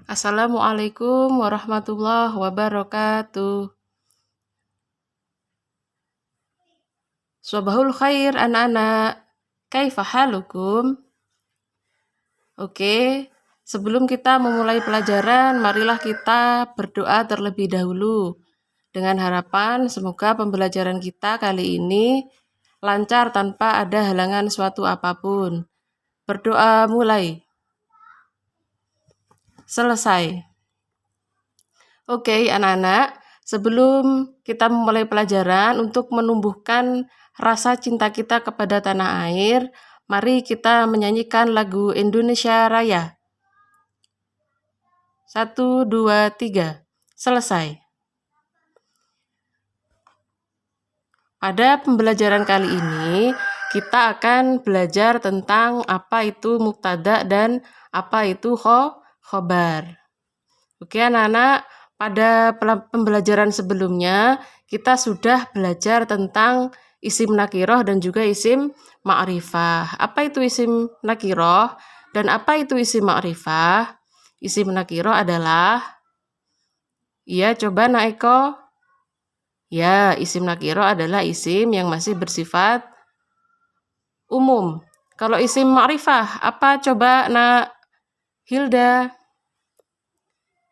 Assalamualaikum warahmatullahi wabarakatuh. Swabahul khair anak-anak. Kaifa halukum? Oke, sebelum kita memulai pelajaran, marilah kita berdoa terlebih dahulu. Dengan harapan semoga pembelajaran kita kali ini lancar tanpa ada halangan suatu apapun. Berdoa mulai. Selesai. Oke, anak-anak, sebelum kita memulai pelajaran untuk menumbuhkan rasa cinta kita kepada tanah air, mari kita menyanyikan lagu Indonesia Raya. 1, 2, 3. Selesai. Pada pembelajaran kali ini, kita akan belajar tentang apa itu mubtada dan apa itu khobar. Oke, anak-anak, pada pembelajaran sebelumnya kita sudah belajar tentang isim nakiroh dan juga isim ma'rifah. Apa itu isim nakiroh dan apa itu isim ma'rifah? Isim nakiroh adalah, coba Naeko. Isim nakiroh adalah isim yang masih bersifat umum. Kalau isim ma'rifah, apa coba Nak Hilda?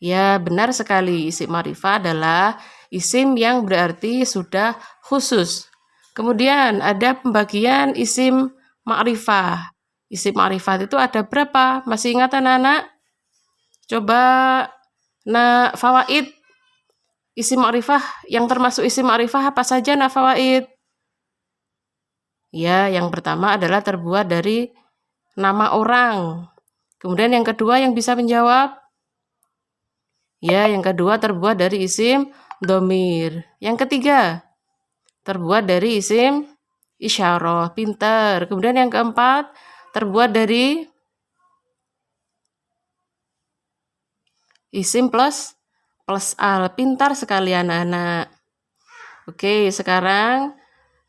Ya, benar sekali. Isim ma'rifah adalah isim yang berarti sudah khusus. Kemudian ada pembagian isim ma'rifah. Isim ma'rifah itu ada berapa? Masih ingat anak-anak? Coba fawaid. Isim ma'rifah yang termasuk isim ma'rifah apa saja fawaid? Ya, yang pertama adalah terbuat dari nama orang. Kemudian yang kedua yang bisa menjawab? Ya, yang kedua terbuat dari isim domir. Yang ketiga terbuat dari isim isyarah, pintar. Kemudian yang keempat terbuat dari isim plus al, pintar sekali anak-anak. Oke, sekarang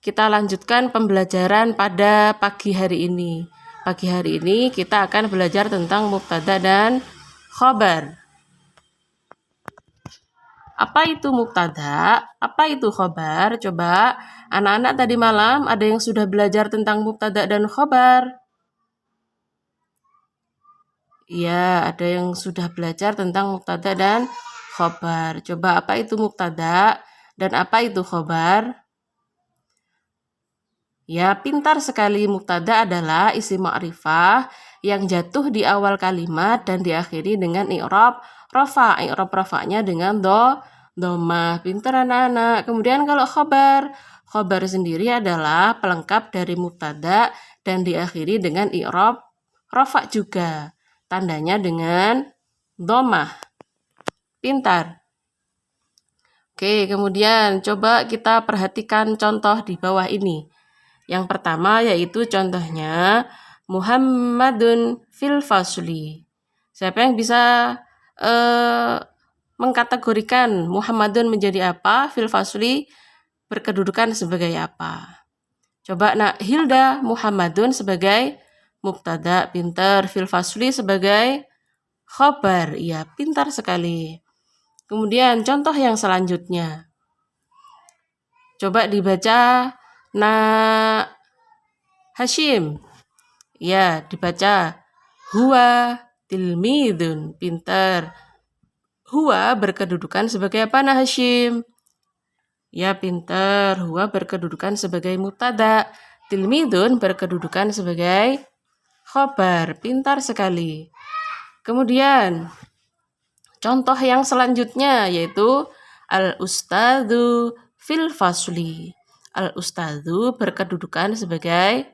kita lanjutkan pembelajaran pada pagi hari ini. Pagi hari ini kita akan belajar tentang mubtada dan khobar. Apa itu mubtada? Apa itu khobar? Coba anak-anak tadi malam ada yang sudah belajar tentang mubtada dan khobar? Iya, ada yang sudah belajar tentang mubtada dan khobar. Coba apa itu mubtada dan apa itu khobar? Ya, pintar sekali. Mubtada adalah isim ma'rifah yang jatuh di awal kalimat dan diakhiri dengan i'rab rafa. I'rab rafa'nya dengan domah. Pintar anak-anak. Kemudian kalau khobar sendiri adalah pelengkap dari mubtada dan diakhiri dengan i'rab rafa juga. Tandanya dengan domah. Pintar. Oke, kemudian coba kita perhatikan contoh di bawah ini. Yang pertama yaitu contohnya Muhammadun fil fasli. Siapa yang bisa mengkategorikan Muhammadun menjadi apa? Fil fasli berkedudukan sebagai apa? Coba Nak Hilda, Muhammadun sebagai mubtada, pintar. Fil fasli sebagai khobar. Iya, pintar sekali. Kemudian contoh yang selanjutnya. Coba dibaca Hashim. Ya, dibaca huwa tilmidun, pintar. Huwa berkedudukan sebagai apa Hashim? Ya, pintar. Huwa berkedudukan sebagai mubtada. Tilmidun berkedudukan sebagai khobar. Pintar sekali. Kemudian contoh yang selanjutnya yaitu al-ustadzu fil fasli. Al-ustadzu berkedudukan sebagai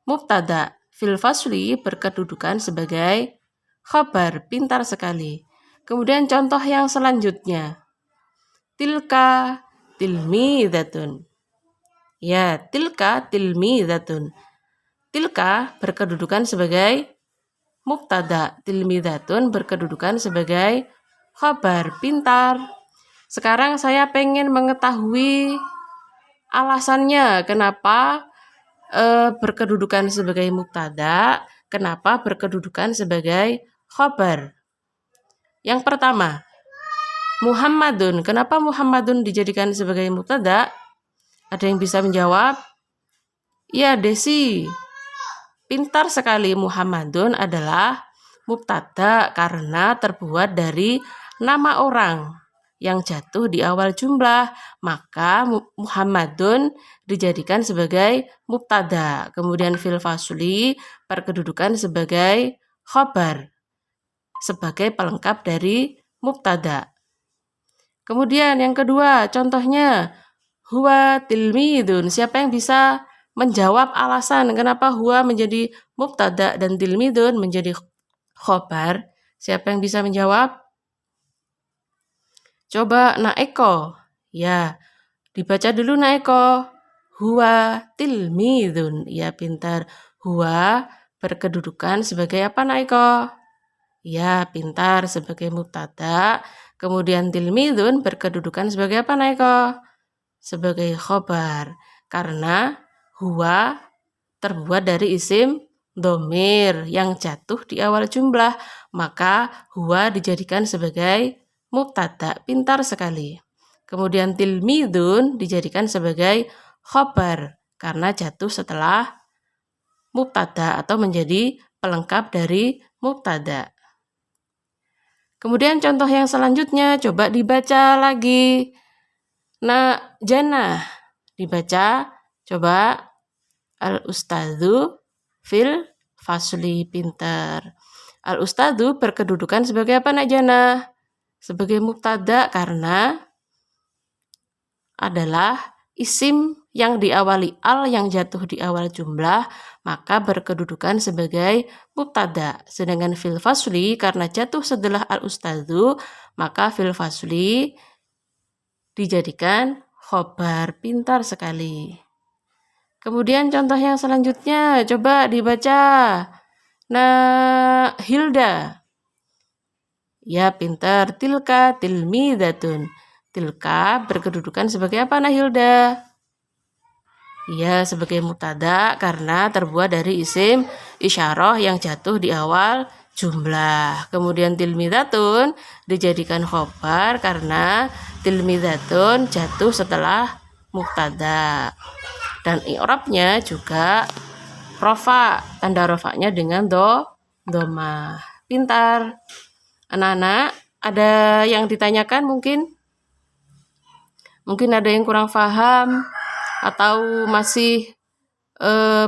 mubtada. Fil fasli berkedudukan sebagai khabar. Pintar sekali. Kemudian contoh yang selanjutnya. Tilka tilmidatun. Ya, tilka tilmidatun. Tilka berkedudukan sebagai mubtada. Tilmidatun berkedudukan sebagai khabar. Pintar. Sekarang saya pengen mengetahui alasannya kenapa berkedudukan sebagai mubtada, kenapa berkedudukan sebagai khabar. Yang pertama, Muhammadun. Kenapa Muhammadun dijadikan sebagai mubtada? Ada yang bisa menjawab? Ya, Desi. Pintar sekali. Muhammadun adalah mubtada karena terbuat dari nama orang yang jatuh di awal jumlah, maka Muhammadun dijadikan sebagai mubtada. Kemudian fil fasli berkedudukan sebagai khobar, sebagai pelengkap dari mubtada. Kemudian yang kedua, contohnya huwa tilmidun. Siapa yang bisa menjawab alasan kenapa huwa menjadi mubtada dan tilmidun menjadi khobar? Siapa yang bisa menjawab? Coba Naeko. Ya, dibaca dulu Naeko. Huwa tilmidun. Ya, pintar. Huwa berkedudukan sebagai apa Naeko? Ya, pintar, sebagai mubtada. Kemudian tilmidun berkedudukan sebagai apa Naeko? Sebagai khobar. Karena huwa terbuat dari isim domir yang jatuh di awal jumlah, maka huwa dijadikan sebagai mubtada. Pintar sekali. Kemudian tilmidun dijadikan sebagai khobar karena jatuh setelah mubtada atau menjadi pelengkap dari mubtada. Kemudian contoh yang selanjutnya coba dibaca lagi. Nah, jannah dibaca, coba al-ustadzu fil fasli, pintar. Al-ustadzu berkedudukan sebagai apa nak jannah? Sebagai mubtada karena adalah isim yang diawali al yang jatuh di awal jumlah, maka berkedudukan sebagai mubtada. Sedangkan fil fasli karena jatuh setelah al-ustadzu, maka fil fasli dijadikan khobar. Pintar sekali. Kemudian contoh yang selanjutnya coba dibaca. Nah, Hilda. Ya, pintar. Tilka tilmidatun. Tilka berkedudukan sebagai apa nah Hilda? Ya, sebagai mubtada karena terbuat dari isim isyarah yang jatuh di awal jumlah. Kemudian tilmidatun dijadikan khobar karena tilmidatun jatuh setelah mubtada. Dan i'rabnya juga rofa, tanda rofanya dengan domah. Pintar. Anak-anak, ada yang ditanyakan mungkin? Mungkin ada yang kurang paham atau masih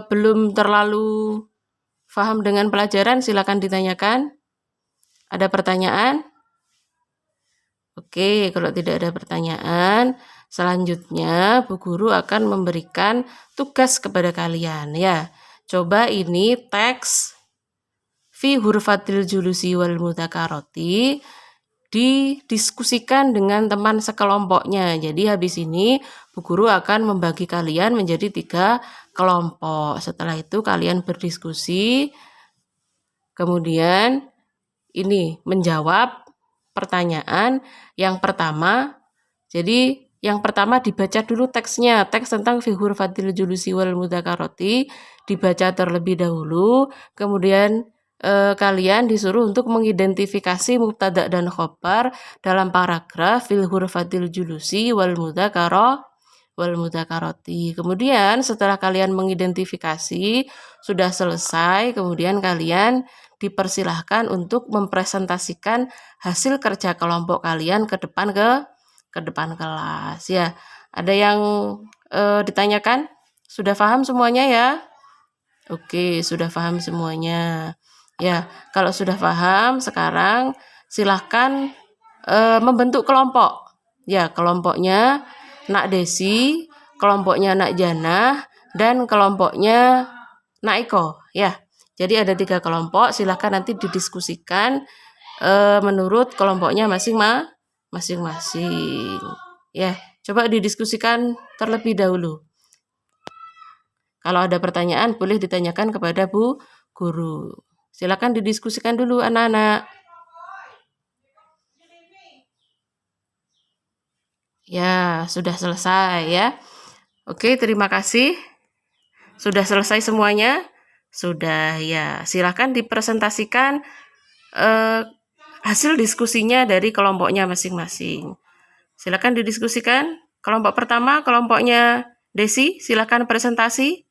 belum terlalu paham dengan pelajaran, silakan ditanyakan. Ada pertanyaan? Oke, kalau tidak ada pertanyaan, selanjutnya Bu Guru akan memberikan tugas kepada kalian ya. Coba ini teks fi hurfatil julusi wal mudzakarati didiskusikan dengan teman sekelompoknya. Jadi habis ini Bu Guru akan membagi kalian menjadi 3 kelompok. Setelah itu kalian berdiskusi, kemudian ini menjawab pertanyaan yang pertama. Jadi yang pertama dibaca dulu teksnya, teks tentang fi hurfatil julusi wal mudzakarati dibaca terlebih dahulu, kemudian kalian disuruh untuk mengidentifikasi mubtada dan khobar dalam paragraf fil hurfatil julusi wal mudzakarati. Kemudian setelah kalian mengidentifikasi sudah selesai, kemudian kalian dipersilahkan untuk mempresentasikan hasil kerja kelompok kalian ke depan kelas ya. Ada yang ditanyakan? Sudah paham semuanya ya? Oke, sudah paham semuanya. Ya, kalau sudah paham, sekarang silahkan membentuk kelompok. Ya, kelompoknya Nak Desi, kelompoknya Nak Jannah, dan kelompoknya Nak Eko. Ya, jadi ada 3 kelompok. Silahkan nanti didiskusikan menurut kelompoknya masing-masing. Ya, coba didiskusikan terlebih dahulu. Kalau ada pertanyaan, boleh ditanyakan kepada Bu Guru. Silakan didiskusikan dulu anak-anak. Ya, sudah selesai ya. Oke, terima kasih. Sudah selesai semuanya? Sudah ya. Silakan dipresentasikan hasil diskusinya dari kelompoknya masing-masing. Silakan didiskusikan. Kelompok pertama, kelompoknya Desi, silakan presentasi.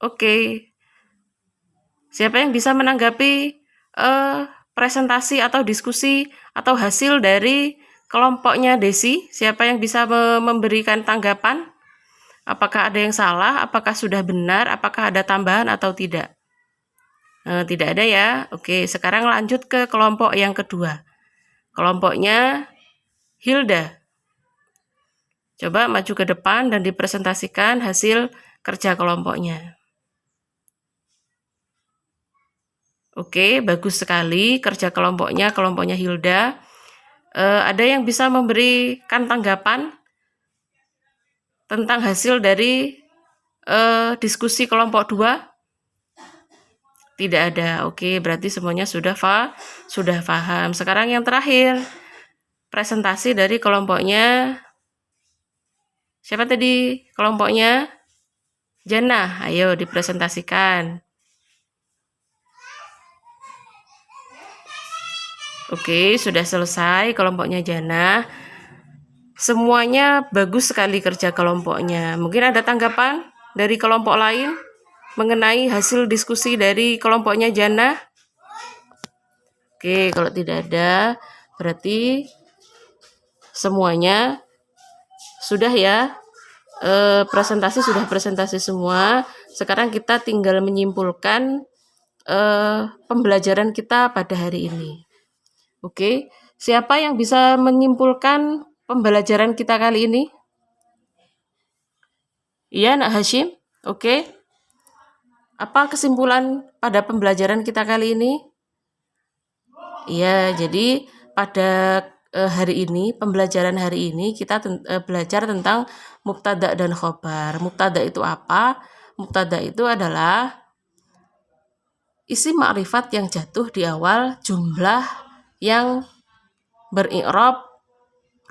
Oke. Siapa yang bisa menanggapi presentasi atau diskusi atau hasil dari kelompoknya Desi? Siapa yang bisa memberikan tanggapan? Apakah ada yang salah? Apakah sudah benar? Apakah ada tambahan atau tidak? Tidak ada ya. Oke, sekarang lanjut ke kelompok yang kedua. Kelompoknya Hilda. Coba maju ke depan dan dipresentasikan hasil kerja kelompoknya. Oke, bagus sekali kerja kelompoknya Hilda. Ada yang bisa memberikan tanggapan tentang hasil dari diskusi kelompok 2? Tidak ada. Oke, berarti semuanya sudah paham. Sekarang yang terakhir, presentasi dari kelompoknya siapa tadi? Kelompoknya Jannah. Ayo dipresentasikan. Oke, sudah selesai kelompoknya Jannah. Semuanya bagus sekali kerja kelompoknya. Mungkin ada tanggapan dari kelompok lain mengenai hasil diskusi dari kelompoknya Jannah? Oke, kalau tidak ada, berarti semuanya sudah ya. Presentasi semua. Sekarang kita tinggal menyimpulkan pembelajaran kita pada hari ini. Oke, siapa yang bisa menyimpulkan pembelajaran kita kali ini? Iya, Nak Hashim. Oke. Apa kesimpulan pada pembelajaran kita kali ini? Iya, jadi pada hari ini, pembelajaran hari ini kita belajar tentang mubtada dan khobar. Mubtada itu apa? Mubtada itu adalah isim ma'rifat yang jatuh di awal jumlah yang beri'rab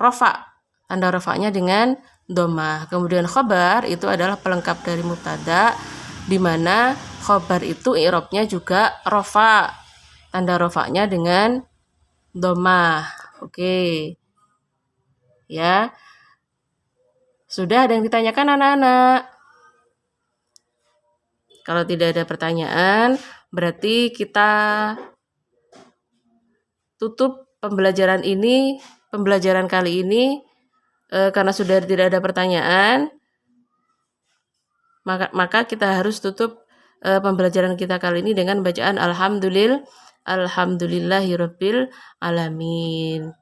rofa. Tanda rofanya dengan domah. Kemudian khobar itu adalah pelengkap dari mubtada, di mana khobar itu i'rabnya juga rofa. Tanda rofanya dengan domah. Oke. Ya. Sudah ada yang ditanyakan anak-anak? Kalau tidak ada pertanyaan, berarti kita tutup pembelajaran kali ini. Karena sudah tidak ada pertanyaan, maka kita harus tutup pembelajaran kita kali ini dengan bacaan Alhamdulillahirabbil alamin.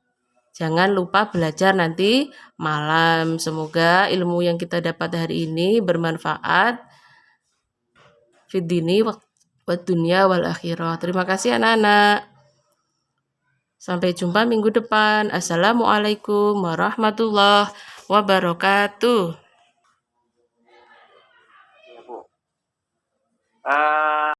Jangan lupa belajar nanti malam. Semoga ilmu yang kita dapat hari ini bermanfaat fid dini wa dunya wal akhirah. Terima kasih anak-anak. Sampai jumpa minggu depan. Assalamualaikum warahmatullahi wabarakatuh.